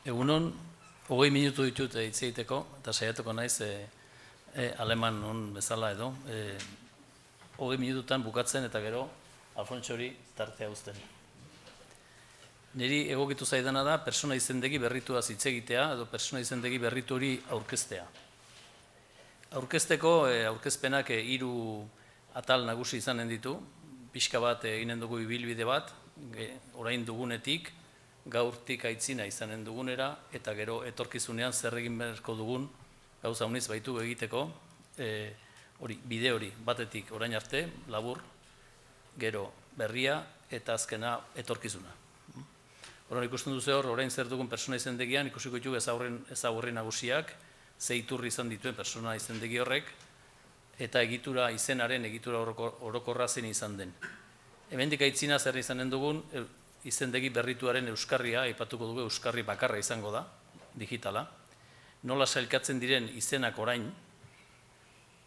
Egunon, 20 minutu ditut hitz egiteko, eta saiatuko naiz aleman hon bezala edo. 20 minututan bukatzen eta gero Alfontsori tartea uzten. Niri egokitu zaidana da pertsona izendegi berrituaz hitz egitea edo pertsona izendegi berritu hori aurkeztea. Aurkezteko aurkezpenak 3 atal nagusi izanen ditu, pixka bat eginen dugu ibilbide bat, orain dugunetik, gaurtik aitzina izanen dugunera, eta gero etorkizunean zer egin beharko dugun, gauza uniz baitu egiteko, bide hori batetik orain arte, labur, gero berria eta azkena etorkizuna. Horan ikusten duzu hor, orain zer dugun pertsona izendegian, ikusiko ditugu ezagurri nagusiak, ze iturri izan dituen pertsona izendegi horrek, eta izenaren egitura orokorra zein izan den. Hemendik aitzina zer izanen dugun, izendegi berrituaren euskarria, aipatuko dugu euskarri bakarra izango da, digitala, nola sailkatzen diren izenak orain,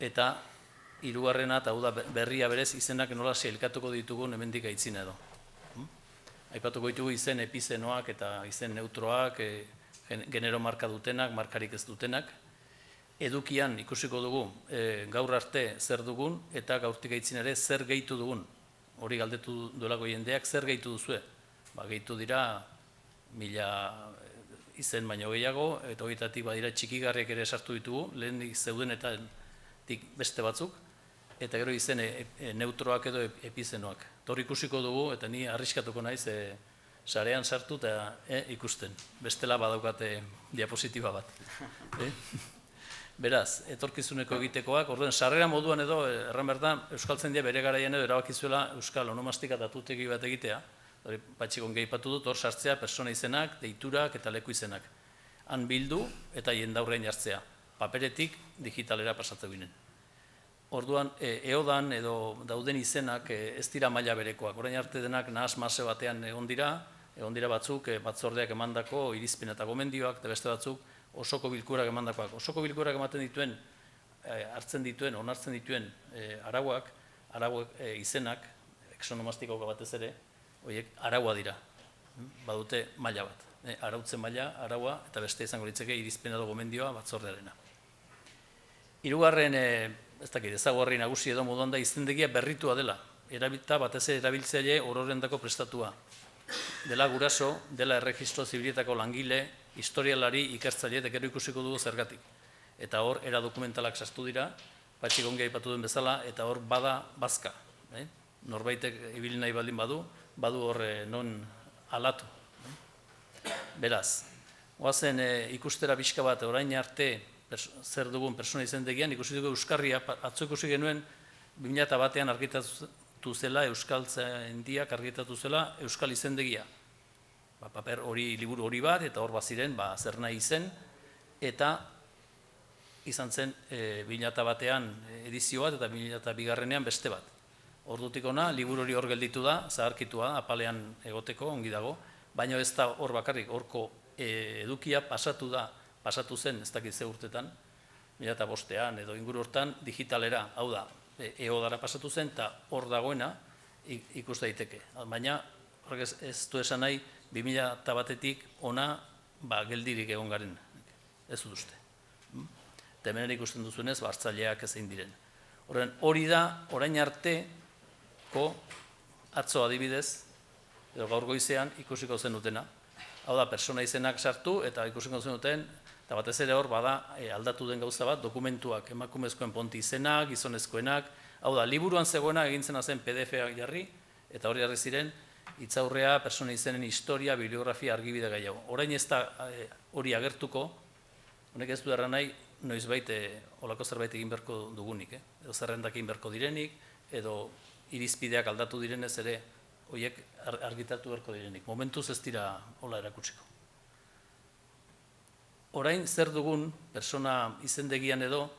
eta hirugarrena eta hau da berria berez izenak nola sailkatuko ditugun hemendik aitzina edo. Aipatuko ditugu izen epizenoak eta izen neutroak, genero marka dutenak, markarik ez dutenak. Edukian ikusiko dugu gaur arte zer dugun eta gaurtik aitzina ere zer gehitu dugun. Hori galdetu duelako jendeak zer gehitu duzue. Gehitu dira 1000 izen baino gehiago, eta horietatik badira txikigarriak ere sartu ditugu, lehenik zeudenetatik beste batzuk, eta gero izen neutroak edo epizenoak. Hor ikusiko dugu, eta ni arriskatuko naiz sarean sartu eta ikusten. Bestela badaukate diapositiba bat. Beraz, etorkizuneko egitekoak, orduen sarrera moduan edo, erran behar da, Euskaltzaindia bere garaian edo erabakizuela Euskal Onomastika datutegi bat egitea, patxikon gehipatu dut, hor sartzea pertsona izenak, deiturak eta leku izenak. Han bildu eta jendaurrean jartzea, paperetik digitalera pasatzen ginen. Orduan, eodan edo dauden izenak ez dira maila berekoak. Orain arte denak nahas mase batean egon dira batzuk batzordeak emandako irizpen eta gomendioak, eta beste batzuk osoko bilkurak emandakoak. Osoko bilkurak ematen dituen, onartzen dituen arauak izenak, exonomastikoak batez ere, horiek araua dira, badute maila bat. Arautzen maila, araua, eta beste izango litzeke irizpena edo gomendioa batzordearena. Hirugarren, ez dakit, ezaugarri nagusi edo moduan da izendegia berritua dela, erabilta batez erabiltzaile ororendako prestatua. Dela guraso, dela erregistro zibilitako langile, historialari, ikertzaile, eta gero ikusiko dugu zergatik. Eta hor, era dokumentalak sartu dira, patxik ongi aipatu duen bezala, eta hor bada bazka. Norbaitek ibili nahi baldin badu hor non alatu. Beraz, oazen ikustera pixka bat orain arte zer dugun pertsona izendegian, ikusi dugu euskarria, atzo ikusi genuen 2001an argitatu zela, Euskaltzaindiak argitatu zela euskal izendegia. Paper hori, liburu hori bat, eta hor baziren, zer nahi izen, eta izan zen 2001an edizio bat, eta 2002an beste bat. Ordutik ona, liburu hori hor gelditu da, zaharkitua, apalean egoteko, ongi dago, baina ez da hor bakarrik, horko edukia pasatu zen, ez dakit ze urtetan, 2005an edo inguru hortan, digitalera, hau da, eodara pasatu zen, eta hor dagoena ikus daiteke. Baina, horrek ez du esan nahi, 2001etik ona geldirik egon garen, ez dut uste. Eta hemen ikusten duzuenez, hartzaileak ezein diren. Hori da, orain arteko atzo adibidez, edo gaur goizean ikusiko zenutena. Hau da, pertsona izenak sartu eta ikusiko zenuten, eta batez ere hor bada aldatu den gauza bat, dokumentuak, emakumezkoen ponti izenak, gizonezkoenak, hau da, liburuan zegoena egintzen zen PDF-ak jarri, eta hori jarri ziren, hitzaurrea, pertsona izenen historia, bibliografia, argibide gehiago. Orain ez da hori agertuko, honek ez du erran nahi, noizbait olako zerbait egin beharko dugunik, edo zerrendak egin beharko direnik, edo irizpideak aldatu direnez ere, horiek argitatu beharko direnik. Momentuz ez dira hola erakutsiko. Orain zer dugun, pertsona izendegian edo,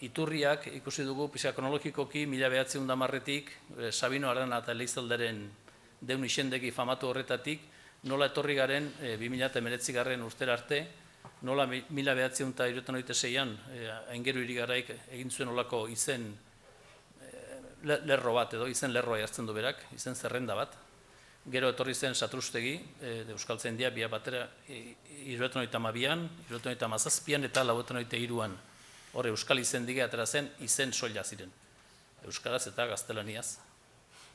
iturriak ikusi dugu, pixka kronologikoki, 1910etik, Sabino Arana eta Leizalderen deun isendegi famatu horretatik, nola etorri garen 2019 urtera arte, nola 1976an Aingeru Irigaraik egin zuen olako izen lerro bat edo izen lerroa jartzen du berak, izen zerrenda bat, Gero etorri zen Satrustegi, Euskaltzaindia bia batera 1932an, 1917an eta 1993an. Hor Euskal izendige atera zen izen soila ziren. Euskaraz eta gaztelaniaz.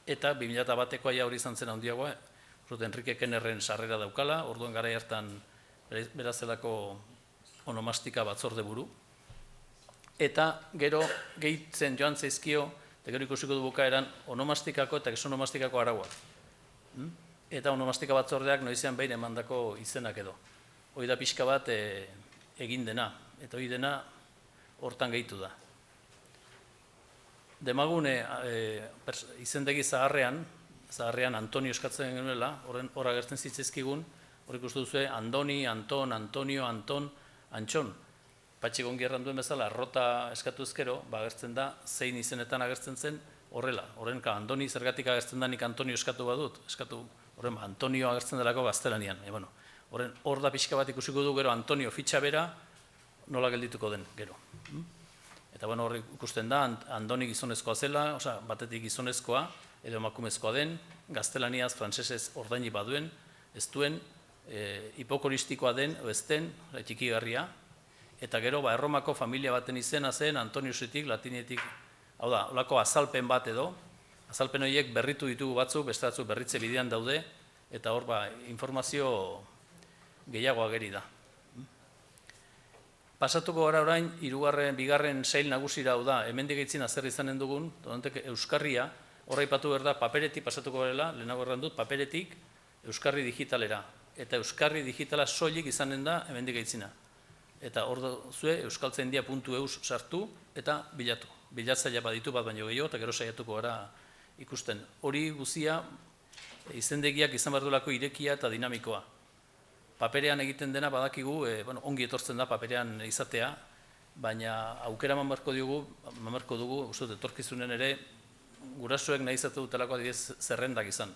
Eta 2001eko aia hori izan zen handiagoa, Enrique Kennerren sarrera daukala, orduan garai hartan berazelako onomastika batzorde buru. Eta gero gehitzen joan zaizkio, eta gero ikusiko du bukaeran, onomastikako eta exonomastikako araua. Eta onomastika batzordeak noizean behin emandako izenak edo. Hoi da pixka bat egin dena, eta hoi dena hortan gehitu da. Demagune izendegi zaharrean Antonio eskatzen genuela, hor agertzen zitzaizkigun, hor ikustu duzue Andoni, Anton, Antonio, Anton, Antxon. Patxi gongi erranduen bezala, arrota eskatu ezkero, agertzen da, zein izenetan agertzen zen, horrela. Horrenka, Andoni zergatik agertzen da nik Antonio eskatu badut, horren Antonio agertzen delako gaztelanian. Hor da pixka bat ikusiko du gero Antonio fitxa bera, nola geldituko den gero. Eta hor ikusten da, Andoni gizonezkoa zela, batetik gizonezkoa, edo emakumezkoa den, gaztelaniaz, frantsesez ordaini baduen, ez duen, hipokoristikoa den, ez den, txikigarria, eta gero Erromako familia baten izena zen, Antoniusetik, latinetik, hau da, holako azalpen bat edo, azalpen horiek berritu ditugu batzuk, beste batzuk berritze bidean daude, eta hor informazio gehiago ageri da. Pasatuko gara orain, bigarren sail nagusira hau da, hemendik eitzin azer izanen dugun, Euskarria, horra ipatu behar da, paperetik pasatuko garela, lehenago erran dut, paperetik Euskarri digitalera. Eta Euskarri digitala soilik izanen da hemendik eitzina. Eta hor zue euskaltzaindia.eus sartu eta bilatu. Bilatzaile baditu bat baino gehiago eta gero saiatuko gara ikusten. Hori guzia izendegiak izan behar duelako irekia eta dinamikoa. Paperean egiten dena badakigu, ongi etortzen da paperean izatea, baina aukera mamarko dugu, uste etorkizunen ere, gurasoek nahi izatu dutelako adibidez zerrendak izan.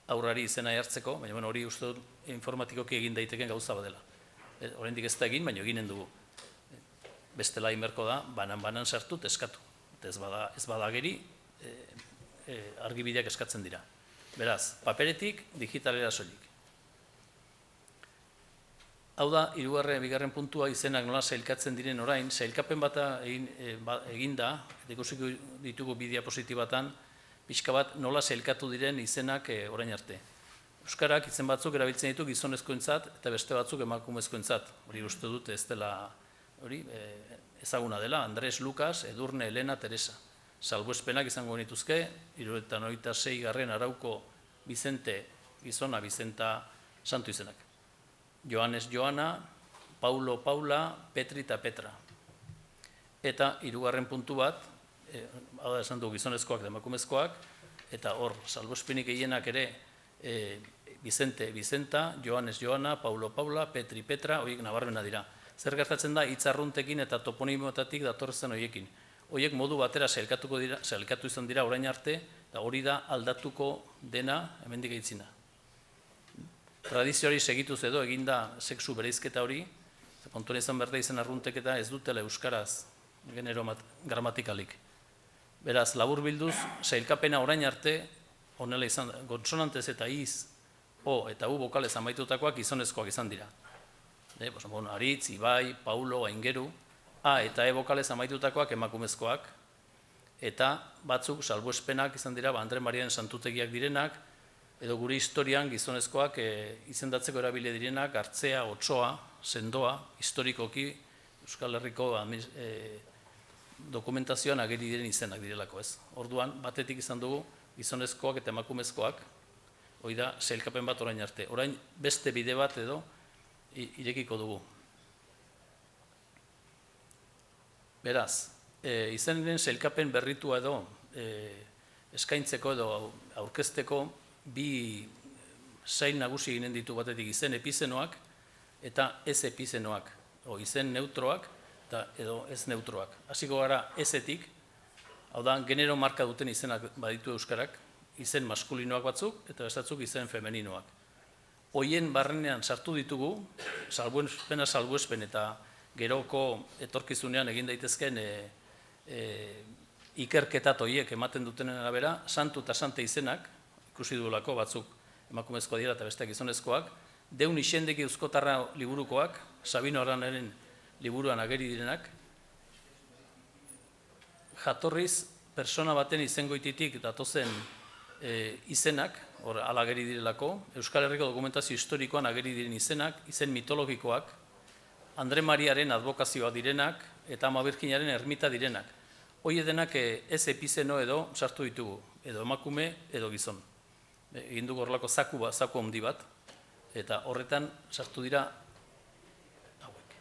Aurrari izena hartzeko, baina hori uste dut informatikoki egin daiteken gauza badela. Oraindik ez da egin, baina eginen dugu. Bestela inberko da, banan sartu, eskatu. Ez bada geri, argibideak eskatzen dira. Beraz, paperetik, digitalera soilik. Hau da, bigarren puntua izenak nola sailkatzen diren orain, sailkapen bata eginda, eta ikusiko ditugu bi diapositibatan, pixka bat nola sailkatu diren izenak orain arte. Euskarak izen batzuk erabiltzen ditu gizonezkoentzat eta beste batzuk emakumezkoentzat. Hori uste dut ez dela ezaguna dela, Andres, Lukas, Edurne, Elena, Teresa. Salbuespenak izango nituzke, 96 garren arauko Bizente, gizona, Bizenta, santu izenak. Joanes, Joana, Paulo, Paula, Petri eta Petra. Eta hirugarren puntu bat, hau da esan du gizonezkoak eta emakumezkoak, eta hor, salbuespenik gehienak ere, Bizente, Bizenta, Joanes, Joana, Paulo, Paula, Petri, Petra, horiek nabarmena dira. Zer gertatzen da, hitzarruntekin eta toponimoetatik datorrezen horiekin. Horiek modu batera sailkatu izan dira orain arte, eta hori da aldatuko dena hemendik eitzina. Tradizio hori segituz edo eginda sexu bereizketa hori, kontuan izan berde izan arrunteketa ez dutela euskaraz genero gramatikalik. Beraz, labur bilduz, sailkapena orain arte, honela izan, konsonantez eta iz, o eta u bokalez amaitutakoak gizonezkoak izan dira. Aritz, Ibai, Paulo, Aingeru, a eta e bokalez amaitutakoak emakumezkoak, eta batzuk salbuespenak izan dira, Andre Mariaren santutegiak direnak, edo gure historian gizonezkoak izendatzeko erabile direnak, Hartzea, Otsoa, Sendoa, historikoki Euskal Herriko dokumentazioan ageri diren izenak direlako ez. Orduan, batetik izan dugu gizonezkoak eta emakumezkoak, hori da, sailkapen bat orain arte. Orain beste bide bat edo irekiko dugu. Beraz, izenen sailkapen berritua edo eskaintzeko edo aurkezteko bi sail nagusi ginen ditu batetik izen epizenoak eta ez epizenoak, izen neutroak eta edo ez neutroak. Hasiko gara ezetik, hau da, genero marka duten izenak baditu euskarak, izen maskulinoak batzuk eta bestatzuk izen femeninoak. Hoien barrenean sartu ditugu, salbuespen eta geroko etorkizunean egin daitezken ikerketat horiek ematen dutenen arabera, santu eta sante izenak, ikusi duelako batzuk emakumezkoa dira eta besteak gizonezkoak, Deun Ixendeki Euskotarra liburukoak, Sabino Aranaren liburuan ageri direnak, jatorriz persona baten izengoititik datozen izenak, hor ala ageri direlako, Euskal Herriko dokumentazio historikoan ageri diren izenak, izen mitologikoak, Andre Mariaren adbokazioa direnak, eta Ama Birjinaren ermita direnak. Hoi denak ez epizeno edo sartu ditugu, edo emakume edo gizon. Egin dugu horrelako zaku handi bat, eta horretan sartu dira hauek.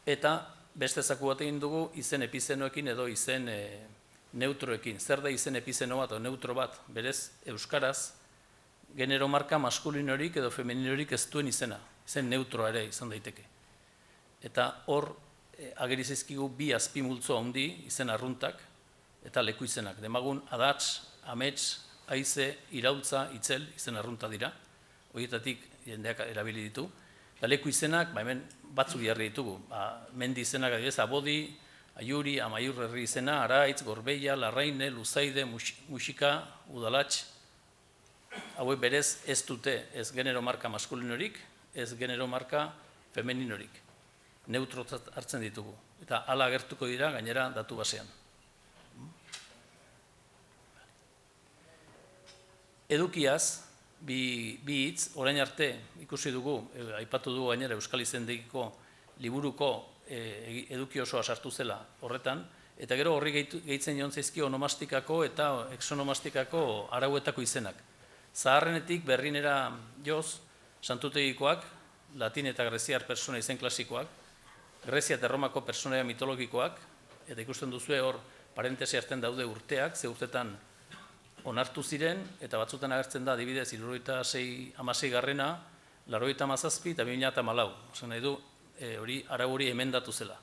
Eta beste zaku bat egin dugu izen epizenoekin edo izen neutroekin. Zer da izen epizeno bat o neutro bat? Berez, euskaraz, genero marka maskulinorik edo femeninorik ez duen izena. Izen neutroa ere izan daiteke. Eta hor, ageri zaizkigu bi azpimultzo handi, izen arruntak eta leku izenak. Demagun, adats, amets, haize, irautza, itzel, izen arrunta dira. Horietatik jendeak erabili ditu. Eta leku izenak, hemen batzuk jarri ditugu. Mendi izenak adibidez, Abodi, Aiuri, Amaiur herri izena, Araitz, Gorbeia, Larraine, Luzaide, Musika, Udalatx. Hauek berez ez dute ez genero marka maskulinorik, ez genero marka femeninorik. Neutrotzat hartzen ditugu. Eta hala agertuko dira gainera datu basean. Edukiaz, bi hitz, orain arte ikusi dugu, aipatu dugu gainera Euskal Izendegiko liburuko eduki osoa sartu zela horretan, eta gero horri gehitzen joan zaizkio onomastikako eta exonomastikako arauetako izenak. Zaharrenetik berrinera joz, santutegikoak, latin eta greziar persona izen klasikoak, Grezia eta Romako personaia mitologikoak, eta ikusten duzue hor parentesi hartzen daude urteak, ze urtetan onartu ziren, eta batzutan agertzen da, adibidez, 76 garrena, 87 eta 2014. Osa nahi du, arau hori emendatu zela.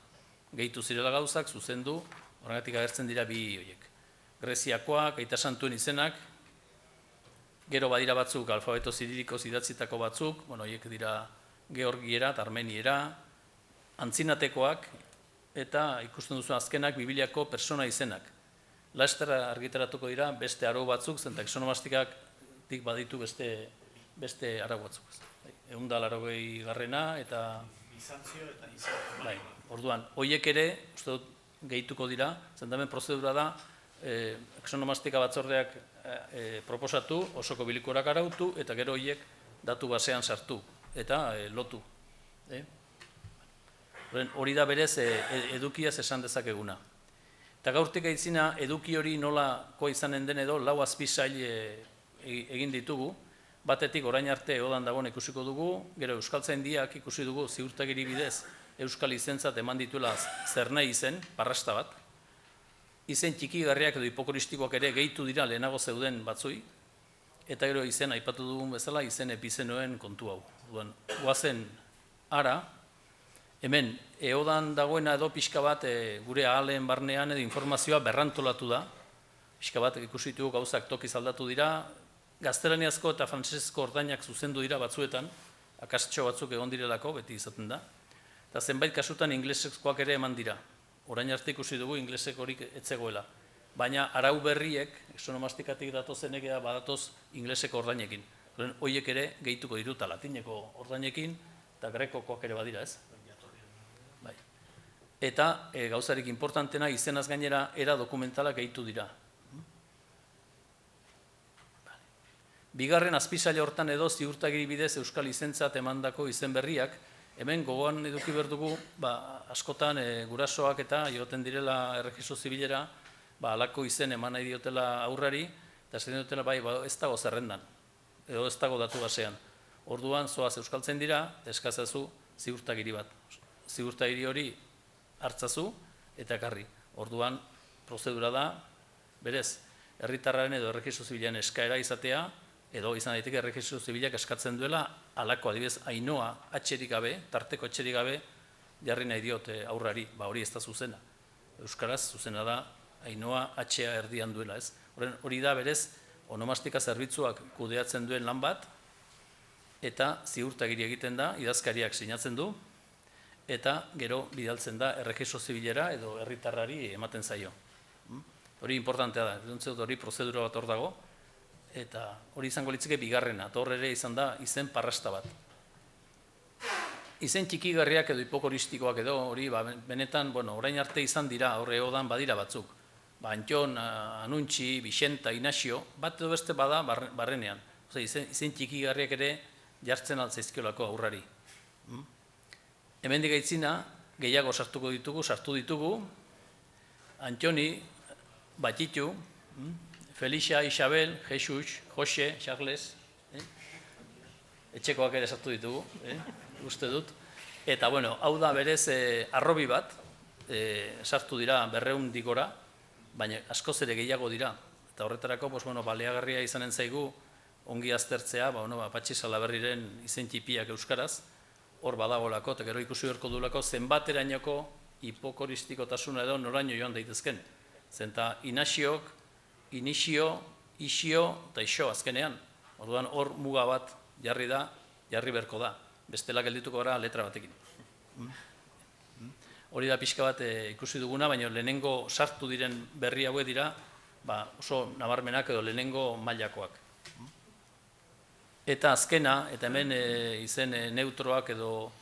Gehitu zirela gauzak, zuzendu, horregatik agertzen dira bi horiek. Greziakoak, aita santuen izenak, gero badira batzuk, alfabeto ziririkoz idatzitako batzuk, horiek dira Georgiera eta Armeniera, antzinatekoak, eta ikusten duzu azkenak Bibliako persona izenak. Laster argitaratuko dira beste arau batzuk, zentak exonomastikatik baditu beste arau batzuk. 180 garrena eta... Bizantzio eta izan. Orduan, horiek ere, uste dut, gehituko dira, zentamen prozedura da, exonomastika batzordeak proposatu, osoko bilikurak arautu, eta gero horiek datu basean sartu, eta lotu. Hori da berez edukiaz esan dezakeguna. Eta gaurtik aitzina eduki hori nolako izanen den edo lau azpisail egin ditugu, batetik orain arte egodan dagoen ikusiko dugu, gero Euskaltzaindiak ikusi dugu ziurtagiri bidez Euskal izentzat eman dituela zernai izen, parrasta bat, izen txikigarriak edo hipokoristikoak ere gehitu dira lehenago zeuden batzui, eta gero izen aipatu dugun bezala izen epizenoen kontu hau. Guazen ara, hemen, eodan dagoena edo pixka bat gure ahaleen barnean edo informazioa berrantolatu da. Pixka bat ikusitu gauzak tokiz aldatu dira, gaztelaniazko eta frantsesezko ordainak zuzendu dira batzuetan, akastxo batzuk egon direlako, beti izaten da. Eta zenbait kasutan inglesezkoak ere eman dira. Orain arte ikusi dugu inglesek horik etzegoela. Baina arau berriek, exonomastikatik datozenek badatoz ingleseko ordainekin. Horiek ere gehituko diruta latineko ordainekin, eta grekokoak ere badira ez. Eta gauzarik importantena izenaz gainera era dokumentalak gehitu dira. Bigarren azpisaila hortan edo ziurtagiri bidez Euskal izentzat emandako izen berriak, hemen gogoan eduki berdugu, askotan gurasoak eta joten direla erregistro zibilera, halako izen eman nahi diotela aurrari, eta esaten diotela ez dago zerrendan, edo ez dago datu basean. Orduan, zoaz Euskaltzen dira, eskazazu ziurtagiri bat. Ziurtagiri hori hartzazu eta ekarri. Orduan, prozedura da, berez, herritarraren edo erregistro zibilean eskaera izatea, edo izan daiteke erregistro zibilak eskatzen duela, halako adibidez Ainoa atxerik gabe, tarteko atxerik gabe, jarri nahi diote aurrari, hori ez da zuzena. Euskaraz zuzena da Ainoa atxea erdian duela, ez? Hori da berez, onomastika zerbitzuak kudeatzen duen lan bat, eta ziurtagiri egiten da, idazkariak sinatzen du, eta gero bidaltzen da erregistro zibilera edo herritarrari ematen zaio. Hori importantea da, hori prozedura bat hor dago, eta hori izango litzake bigarrena, eta hor ere izan da izen parrasta bat. Izen txikigarriak edo hipokoristikoak edo, hori benetan, orain arte izan dira, horre egodan badira batzuk. Antxon, Anuntxi, Bixenta, Inazio, bat edo beste bada barrenean. Izen txikigarriak ere jartzen altzaizkiolako aurrari. Hemendik aitzina, gehiago sartu ditugu, Antxoni, Batitu, Felixa, Isabel, Jesus, Jose, Charles, etxekoak ere sartu ditugu, uste dut. Eta, hau da berez arrobi bat, sartu dira 200 gora, baina askoz ere gehiago dira. Eta horretarako, baliagarria izanen zaigu, ongi aztertzea, Patxi Salaberriren izen txipiak euskaraz, hor badagolako, eta gero ikusi berko duelako, zenbaterainoko hipokoristikotasuna edo noraino joan daitezken. Zenta Inaziok, Inizio, Isio eta Iso azkenean. Orduan hor muga bat jarri berko da. Bestela geldituko gara letra batekin. Hori da pixka bat ikusi duguna, baina lehenengo sartu diren berri hauek dira oso nabarmenak edo lehenengo mailakoak. Eta azkena, eta hemen izen neutroak edo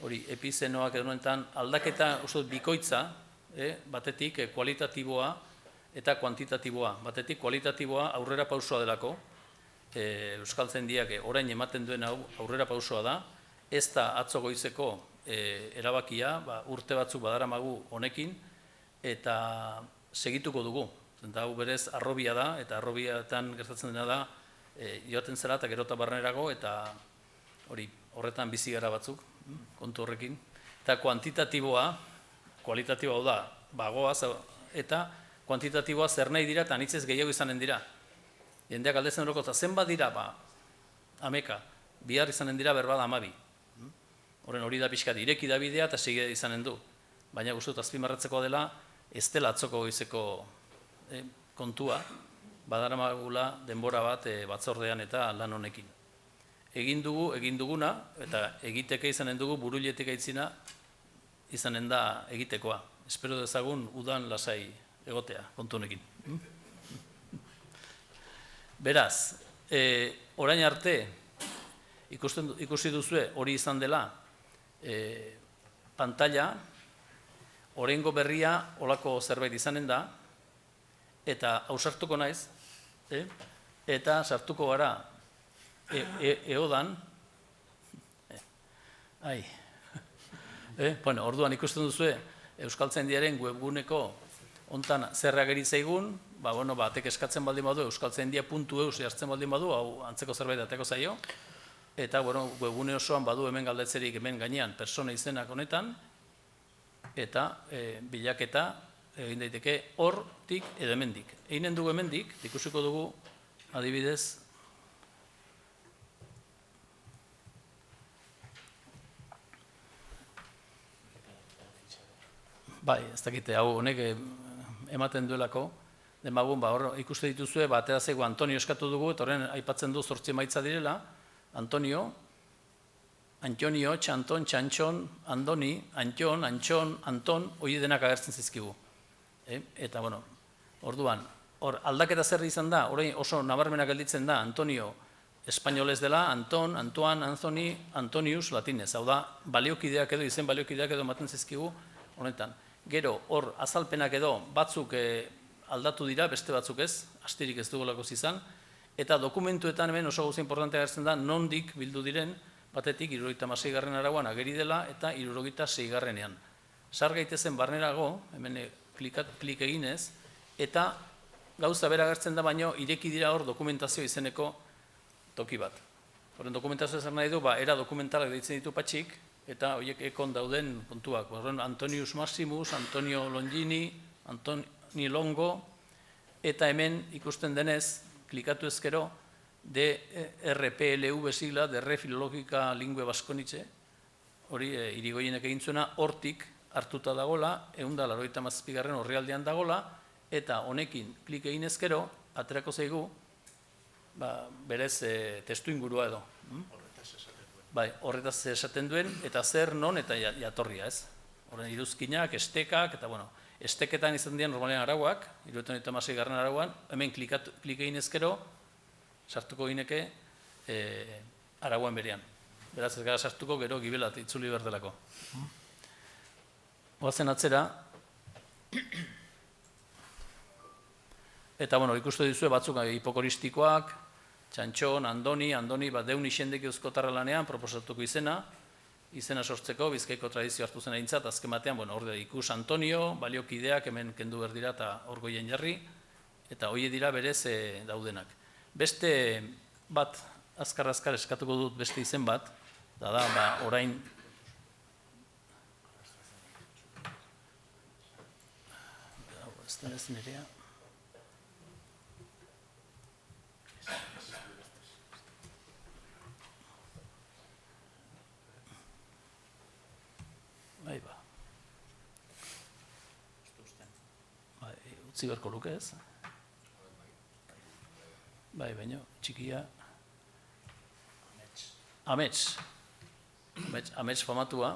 hori epizenoak edo noentan aldaketa oso bikoitza, batetik kualitatiboa eta kuantitatiboa. Batetik kualitatiboa aurrera pausua delako, Euskaltzaindiak orain ematen duen aurrera pausua da, ez da atzo goizeko erabakia, urte batzuk badaramagu honekin, eta segituko dugu. Eta hau berez arrobia da, eta arrobiatan gertatzen dena da, joaten zera eta gerota barrenerago, eta horretan bizi gara batzuk, kontu horrekin. Eta kuantitatiboa, kualitatiboa da, bagoaz, eta kuantitatiboa zer nahi dira, eta anitzez gehiago izanen dira. Jendeak aldezen horoko, eta zenbat dira, ameka, bihar izanen dira berbada 12. Horren hori da pixkat ireki da bidea eta segide izanen du. Baina guztut azpimarratzeko dela, ez dela atzoko goizeko kontua, badaramagula denbora bat batzordean eta lan honekin. Egin duguna, eta egiteke izanen dugu buruletik aitzina izanen da egitekoa. Espero dezagun udan lasai egotea kontu honekin. Beraz, orain arte, ikusi duzue hori izan dela, pantalla, oraingo berria olako zerbait izanen da, eta ausartuko naiz, eta sartuko gara eodan, orduan ikusten duzue Euskaltzaindiaren webguneko hontan zer ageri zaigun, batek eskatzen baldin badu, euskaltzaindia.eus jartzen baldin badu, hau antzeko zerbait ateko zaio, eta webgune osoan badu hemen galdetzerik hemen gainean persona izenak honetan, eta bilaketa egin daiteke hortik edo hemendik. Eginen dugu hemendik, ikusiko dugu adibidez, ez dakite, hau honek ematen duelako, demagun, ikuste dituzue, atera zaigu Antonio eskatu dugu, eta horren aipatzen du 8 emaitza direla, Antonio, Antonio, Txanton, Txantxon, Andoni, Antxon, Antxon, Anton, hori denak agertzen zizkigu. Eta, orduan, aldaketa zer izan da, hori oso nabarmenak gelditzen da, Antonio espainolez dela, Anton, Antoan, Anthony, Antonius latinez. Hau da, baliokideak edo, izen baliokideak edo ematen zizkigu, honetan. Gero, hor, azalpenak edo, batzuk aldatu dira, beste batzuk ez, astirik ez dugulako izan, eta dokumentuetan hemen oso gauza importantea gertzen da, nondik bildu diren, batetik 76. arauan ageri dela, eta 76. Sar gaitezen barnerago, hemen klik eginez, eta gauza bera gertzen da, baino ireki dira hor dokumentazio izeneko toki bat. Horren dokumentazio zer nahi du, era dokumentalak deitzen ditu Patxik, eta horiek ekon dauden kontuak. Antonius Maximus, Antonio Longini, Antoni Longo, eta hemen ikusten denez, klikatu ezkero, DRPLV sigla, Derre Filologika Lingue Baskonitxe, hori Irigoienek egin zuena, hortik hartuta dagola, 187. orrialdean dagola, eta honekin klik egin ezkero, aterako zaigu, berez testu ingurua edo. Horretaz esaten duen, eta zer, non, eta jatorria ez. Horren iruzkinak, estekak, eta esteketan izan dian normalean arauak, 76. arauan, hemen klik egin ezkero, sartuko gineke arauen berean. Beraz ez gara sartuko gero gibelat itzuli berdelako. Oazen atzera, eta ikustu dizue batzuk hipokoristikoak, Txantxon, Andoni, deun isendeki euskotarra lanean proposatuko izena sortzeko, Bizkaiko tradizio hartu zen aintzat, azken batean, hor ikus Antonio, baliokideak hemen kendu berdira eta orgoien jarri, eta hoie dira berez daudenak. Beste bat, azkar eskatuko dut beste izen bat, da, orain, ez da ez nirea, utzi berko luke ez? Baina, txikia. Amets famatua.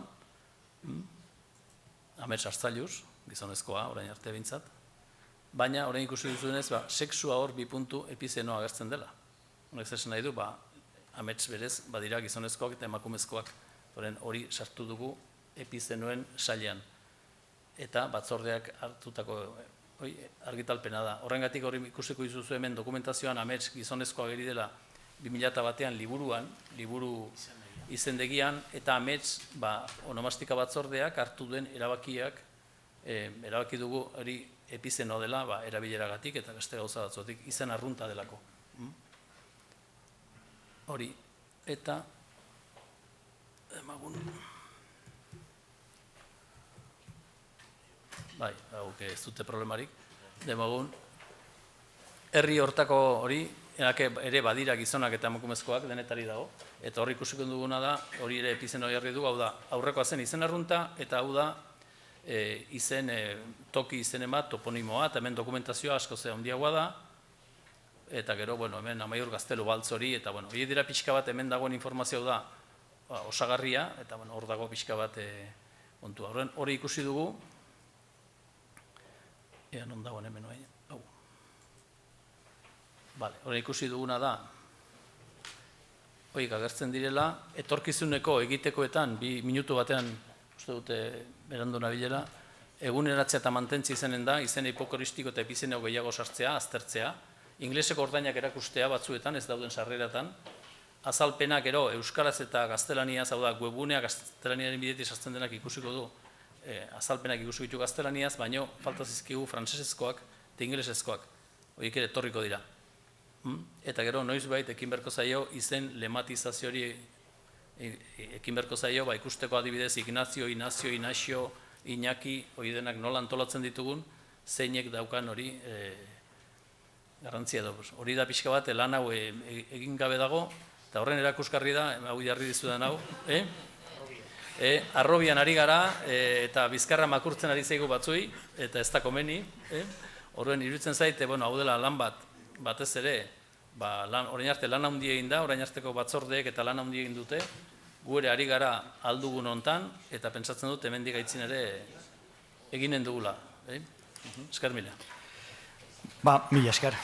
Amets hartzailuz, gizonezkoa, orain arte bintzat. Baina, orain ikusi duzuenez, sexua hor 2 puntu epizenoa agertzen dela. Honek zesan nahi du, amets berez, badira gizonezkoak eta emakumezkoak. Hori sartu dugu epizenoen sailean. Eta batzordeak hartutako argitalpena da. Horrengatik hori ikusiko dizuzu hemen dokumentazioan amets gizonezkoa geri dela 2001an liburu izendegian, eta amets onomastika batzordeak hartu duen erabaki dugu hori epizeno dela erabileragatik eta beste gauza batzuetik izen arrunta delako. Hori, eta emagun... ez dute problemarik, demagun, herri hortako hori, ere badira gizonak eta emakumezkoak denetari dago, eta hori ikusiko duguna da, hori ere epizeno jarri du, hau da, aurrekoa zen izen arrunta, eta hau da, toki izen bat, toponimoa, eta hemen dokumentazioa asko ze handiagoa da, eta gero, hemen Amaiur Gaztelu baltz hori, eta hori dira pixka bat, hemen dagoen informazio da, osagarria, eta hor dago pixka bat kontua. Hori ikusi dugu, non dagoen hemen oain, hori ikusi duguna da, horiek agertzen direla, etorkizuneko egitekoetan, 2 minutu batean, uste dute berandu nabilera, eguneratzea eta mantentzi izenen da, izen hipokoristiko eta epizeneo gehiago sartzea, aztertzea, ingleseko ordainak erakustea batzuetan, ez dauden sarreratan, azalpenak ero, euskaraz eta gaztelaniaz, hau da, webunea gaztelaniaren bidetik sartzen denak ikusiko du, azalpenak ikusi ditu gaztelaniaz, baino falta zizkigu frantsesezkoak eta ingelesezkoak, horiek ere etorriko dira. Eta gero, noizbait ekin berko zaio izen lematizazioari ekin berko zaio, ikusteko adibidez Ignacio, Inaxio, Iñaki, hori denak nola antolatzen ditugun, zeinek daukan hori garrantzia da. Hori da pixka bat, lan hau egin gabe dago, eta horren erakusgarri da, hau jarri dizudan hau, Arrobian ari gara, eta bizkarra makurtzen ari zaigu batzui, eta ez da komeni. Horren iruditzen zaite, hau dela lan batez ere, orain arte lan handi egin da, orain arteko batzordeek eta lan handi egin dute, gu ere ari gara aldugun hontan, eta pentsatzen dut hemendik aitzin ere eginen dugula. Esker mila. Mila esker.